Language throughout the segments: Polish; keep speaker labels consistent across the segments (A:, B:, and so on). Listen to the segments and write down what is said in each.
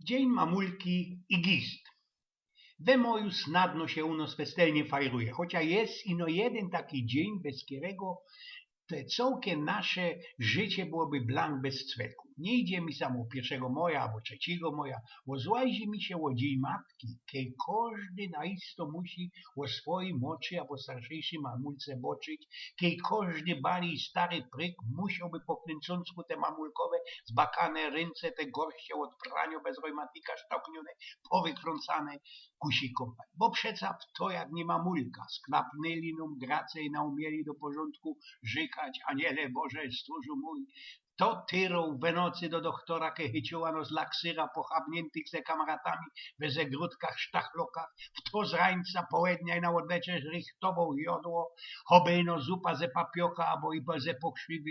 A: Dzień mamulki i gist. We moju snadno się uno spestelnie fajruje, chociaż jest ino jeden taki dzień, bez którego te całkiem nasze życie byłoby blank bez cweku. Nie idzie mi samo 1 maja albo 3 maja, bo złajzi mi się o dzień matki, kiedy każdy naisto musi o swojej moczy albo starszejszej mamulce boczyć, kiedy każdy bali stary pryk musiałby po kręcącku te mamulkowe zbakane ręce, te gorście od prania bez reumatika sztoknione, powykrącane kusi kąpać. Bo przeca w to jak nie mamulka, sklapnęli nam grace i naumieli do porządku żykać, aniele Boże, stróżu mój, to tyrą we nocy do doktora, ke chyciłano z laksyra pochabniętych ze kamaratami we zegródkach, sztachlokach, w to z rańca połednia i na odweczer richtował jodło, hobejno zupa ze papiocha, albo i ze pokrzywy.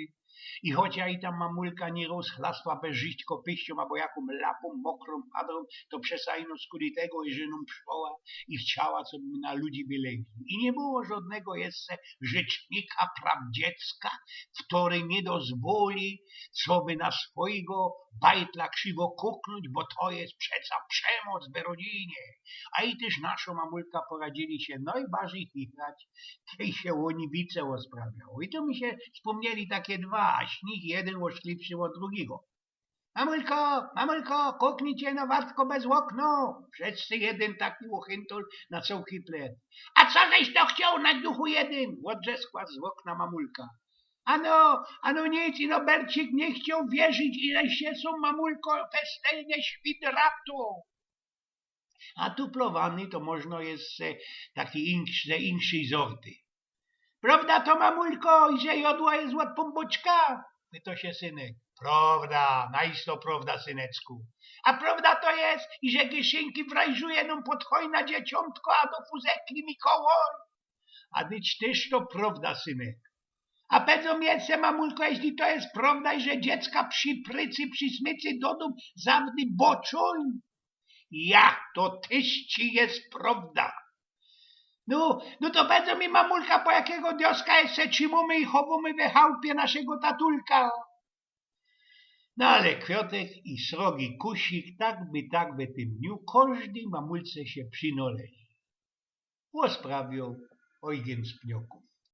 A: I chociaż i tam mamulka nie rozchlasła bez żyćko pyścią, albo jaką lapą mokrą padrą, to przesajno skuli tego i żyną pszczoła i chciała, co by na ludzi wylegli. I nie było żadnego jeszcze rzecznika praw dziecka, który nie dozwoli, co by na swojego bajtla krzywo kuknąć, bo to jest przeca przemoc w rodzinie. A i też nasza mamulka poradzili się najbardziej chichrać, kiedy się łoniwice rozprawiało. I tu mi się wspomnieli takie dwa, a z nich jeden oszklipszy od drugiego. Mamulko, kuknijcie na wartko bez okno. Wszyscy jeden taki uchyntol na całki plec. A co żeś to chciał na duchu jeden? Odrzeskła z okna mamulka. Ano nic, ino Bercik nie chciał wierzyć, ile się są mamulko festelnie świdratu. A tu plowany to można jest taki inszej zorty. Prawda to mamulko, że jodła jest od pomboczka? Pyta się synek. Prawda, najsto prawda, synecku. A prawda to jest, i że kieszynki wrajżuje nam podchojna dzieciątko, a do fuzekli Mikołaj? A dyć też to prawda, synek. A pedzą miece, mamulko, jeśli to jest prawda, że dziecka przy prycy, przy smycy dodą zawdy boczuń? Ja, to też ci jest prawda. No to pedzą mi, mamulka, po jakiego dioska jeszcze trzymamy i chowamy we chałupie naszego tatulka. No ale Kwiatek i srogi Kusik tak by tym dniu każdy mamulce się przynoleźli. Posprawiał ojgiem z pnioków.